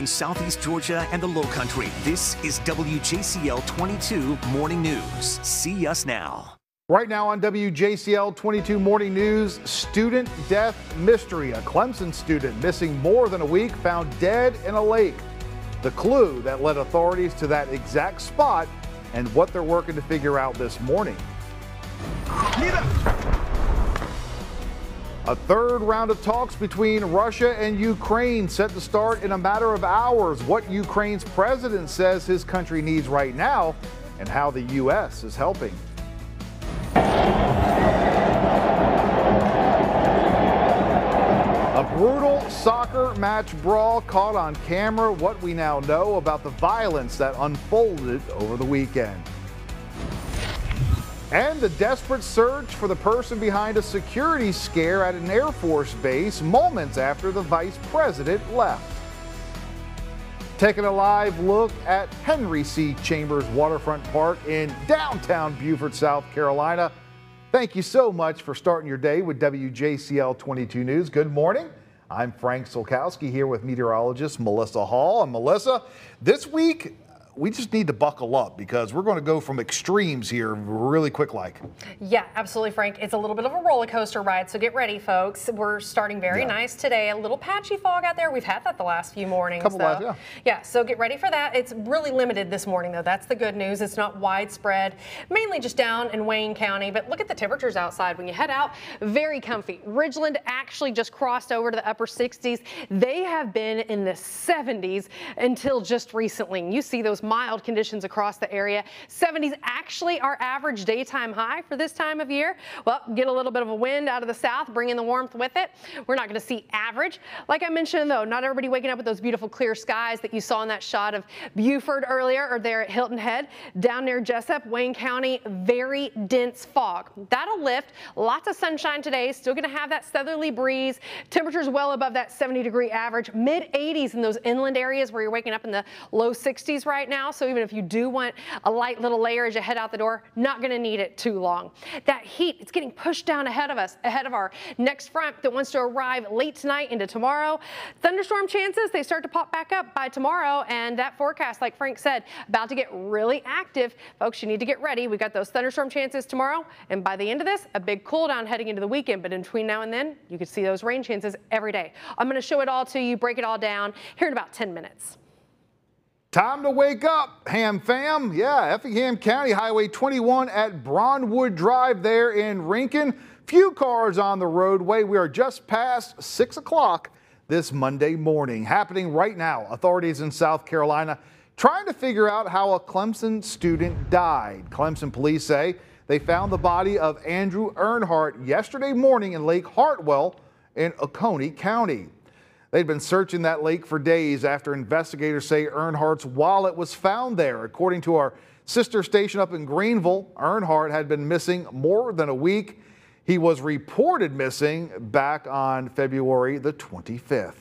In Southeast Georgia and the Lowcountry, this is WJCL 22 Morning News. See us now. Right now on WJCL 22 Morning News, student death mystery. A Clemson student missing more than a week found dead in a lake. The clue that led authorities to that exact spot and what they're working to figure out this morning. A third round of talks between Russia and Ukraine set to start in a matter of hours. What Ukraine's president says his country needs right now and how the U.S. is helping. A brutal soccer match brawl caught on camera. What we now know about the violence that unfolded over the weekend. And the desperate search for the person behind a security scare at an Air Force base moments after the vice president left. Taking a live look at Henry C. Chambers Waterfront Park in downtown Beaufort, South Carolina. Thank you so much for starting your day with WJCL 22 News. Good morning. I'm Frank Solkowski here with meteorologist Melissa Hall. And Melissa, this week, we just need to buckle up because we're going to go from extremes here really quick like. Yeah, absolutely, Frank. It's a little bit of a roller coaster ride, so get ready, folks. We're starting very nice today. A little patchy fog out there. We've had that the last few mornings. Yeah, so get ready for that. It's really limited this morning, though. That's the good news. It's not widespread, mainly just down in Wayne County. But look at the temperatures outside. When you head out, very comfy. Ridgeland actually just crossed over to the upper 60s. They have been in the 70s until just recently. You see those mild conditions across the area. 70s actually our average daytime high for this time of year. Well, get a little bit of a wind out of the south, bringing the warmth with it. We're not going to see average. Like I mentioned, though, not everybody waking up with those beautiful clear skies that you saw in that shot of Beaufort earlier or there at Hilton Head. Down near Jessup, Wayne County, very dense fog. That'll lift. Lots of sunshine today. Still going to have that southerly breeze. Temperatures well above that 70-degree average. Mid-80s in those inland areas where you're waking up in the low 60s right now. So even if you do want a light little layer as you head out the door, not going to need it too long. That heat, it's getting pushed down ahead of us, ahead of our next front that wants to arrive late tonight into tomorrow. Thunderstorm chances, they start to pop back up by tomorrow, and that forecast, like Frank said, about to get really active. Folks, you need to get ready. We got those thunderstorm chances tomorrow, and by the end of this, a big cool down heading into the weekend. But in between now and then, you can see those rain chances every day. I'm going to show it all to you, break it all down here in about 10 minutes. Time to wake up, Ham fam. Yeah, Effingham County Highway 21 at Brownwood Drive there in Rincon. Few cars on the roadway. We are just past 6 o'clock this Monday morning. Happening right now, authorities in South Carolina trying to figure out how a Clemson student died. Clemson police say they found the body of Andrew Earnhardt yesterday morning in Lake Hartwell in Oconee County. They'd been searching that lake for days after investigators say Earnhardt's wallet was found there. According to our sister station up in Greenville, Earnhardt had been missing more than a week. He was reported missing back on February the 25th.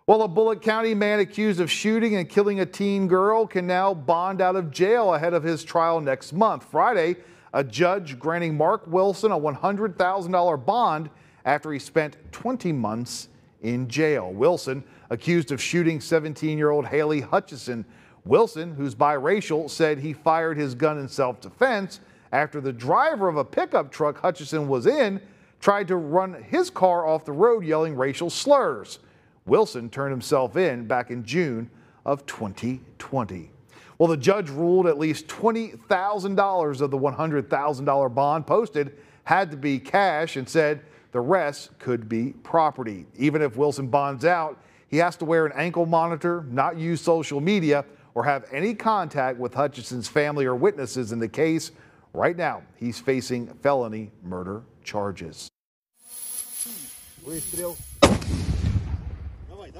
Well, a Bullitt County man accused of shooting and killing a teen girl can now bond out of jail ahead of his trial next month. Friday, a judge granting Mark Wilson a $100,000 bond after he spent 20 months in jail. Wilson, accused of shooting 17-year-old Haley Hutchison. Wilson, who's biracial, said he fired his gun in self-defense after the driver of a pickup truck Hutchison was in tried to run his car off the road yelling racial slurs. Wilson turned himself in back in June of 2020. Well, the judge ruled at least $20,000 of the $100,000 bond posted had to be cash and said the rest could be property. Even if Wilson bonds out, he has to wear an ankle monitor, not use social media, or have any contact with Hutchison's family or witnesses in the case. Right now, he's facing felony murder charges.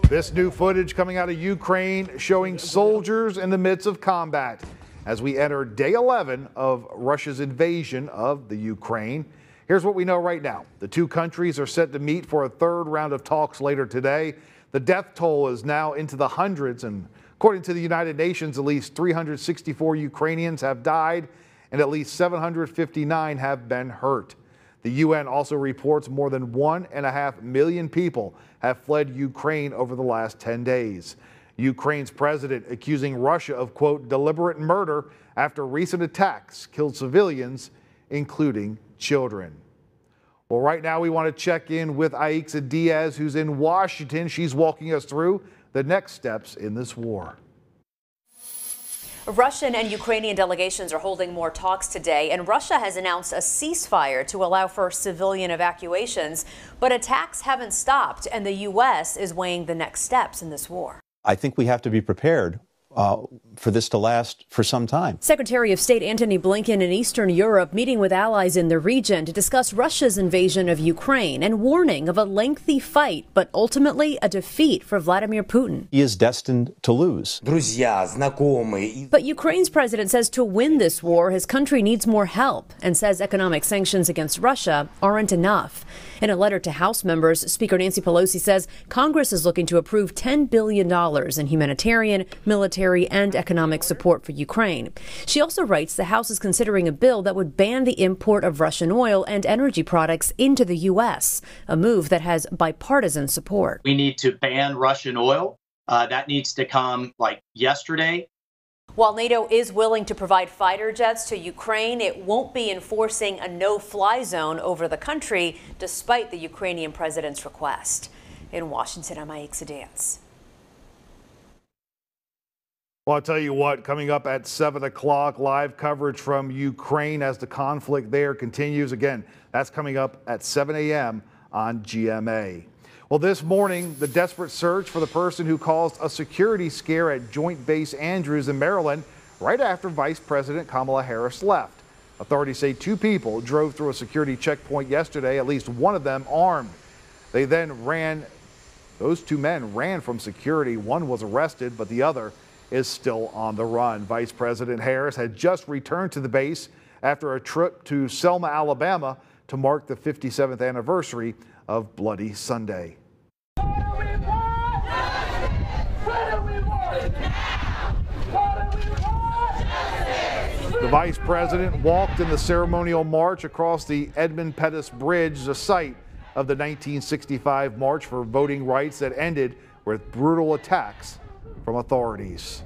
This new footage coming out of Ukraine showing soldiers in the midst of combat as we enter day 11 of Russia's invasion of the Ukraine. Here's what we know right now. The two countries are set to meet for a third round of talks later today. The death toll is now into the hundreds, and according to the United Nations, at least 364 Ukrainians have died and at least 759 have been hurt. The UN also reports more than 1.5 million people have fled Ukraine over the last 10 days. Ukraine's president accusing Russia of, quote, deliberate murder after recent attacks killed civilians, including children. Well, right now we want to check in with Aixa Diaz, who's in Washington. She's walking us through the next steps in this war. Russian and Ukrainian delegations are holding more talks today, and Russia has announced a ceasefire to allow for civilian evacuations. But attacks haven't stopped, and the U.S. is weighing the next steps in this war. I think we have to be prepared for this to last for some time. Secretary of State Antony Blinken in Eastern Europe meeting with allies in the region to discuss Russia's invasion of Ukraine and warning of a lengthy fight, but ultimately a defeat for Vladimir Putin. He is destined to lose. But Ukraine's president says to win this war, his country needs more help and says economic sanctions against Russia aren't enough. In a letter to House members, Speaker Nancy Pelosi says Congress is looking to approve $10 billion in humanitarian, military, and economic support for Ukraine. She also writes the House is considering a bill that would ban the import of Russian oil and energy products into the U.S., a move that has bipartisan support. We need to ban Russian oil. That needs to come like yesterday. While NATO is willing to provide fighter jets to Ukraine, it won't be enforcing a no-fly zone over the country, despite the Ukrainian president's request. In Washington, I'm Aixa Diaz. Well, I'll tell you what, coming up at 7 o'clock, live coverage from Ukraine as the conflict there continues. Again, that's coming up at 7 a.m. on GMA. Well, this morning, the desperate search for the person who caused a security scare at Joint Base Andrews in Maryland right after Vice President Kamala Harris left. Authorities say 2 people drove through a security checkpoint yesterday, at least one of them armed. They then those 2 men ran from security. One was arrested, but the other is still on the run. Vice President Harris had just returned to the base after a trip to Selma, Alabama to mark the 57th anniversary of Bloody Sunday. The Vice President walked in the ceremonial march across the Edmund Pettus Bridge, the site of the 1965 March for Voting Rights that ended with brutal attacks from authorities.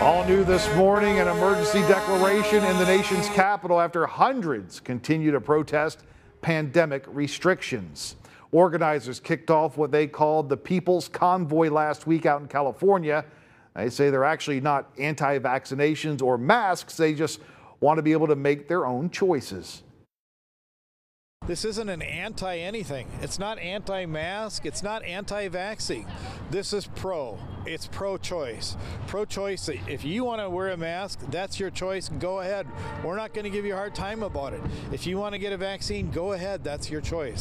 All new this morning, an emergency declaration in the nation's capital after hundreds continue to protest pandemic restrictions. Organizers kicked off what they called the People's Convoy last week out in California. They say they're actually not anti-vaccinations or masks. They just want to be able to make their own choices. This isn't an anti-anything. It's not anti-mask. It's not anti-vaccine. This is pro. It's pro-choice. Pro-choice, if you want to wear a mask, that's your choice. Go ahead. We're not going to give you a hard time about it. If you want to get a vaccine, go ahead. That's your choice.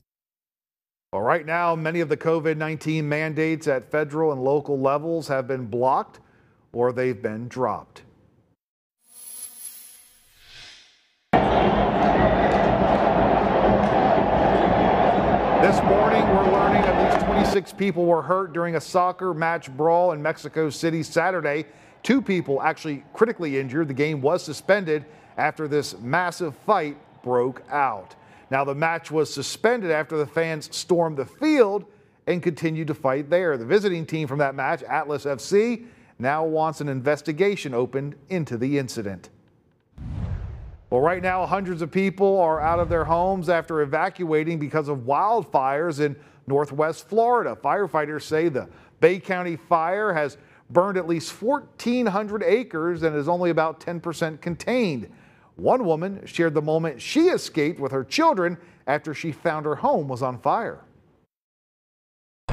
Well, right now, many of the COVID-19 mandates at federal and local levels have been blocked or they've been dropped. This morning, we're learning at least 26 people were hurt during a soccer match brawl in Mexico City Saturday. 2 people actually critically injured. The game was suspended after this massive fight broke out. Now, the match was suspended after the fans stormed the field and continued to fight there. The visiting team from that match, Atlas FC, now wants an investigation opened into the incident. Well, right now, hundreds of people are out of their homes after evacuating because of wildfires in Northwest Florida. Firefighters say the Bay County fire has burned at least 1,400 acres and is only about 10% contained. One woman shared the moment she escaped with her children after she found her home was on fire.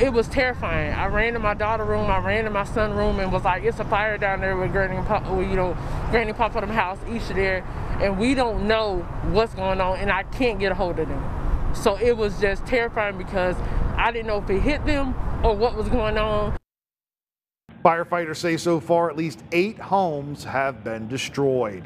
It was terrifying. I ran to my daughter's room, I ran to my son's room and was like, it's a fire down there with Granny and Papa, Granny and Papa house, each of there, and we don't know what's going on and I can't get a hold of them. So it was just terrifying because I didn't know if it hit them or what was going on. Firefighters say so far at least 8 homes have been destroyed.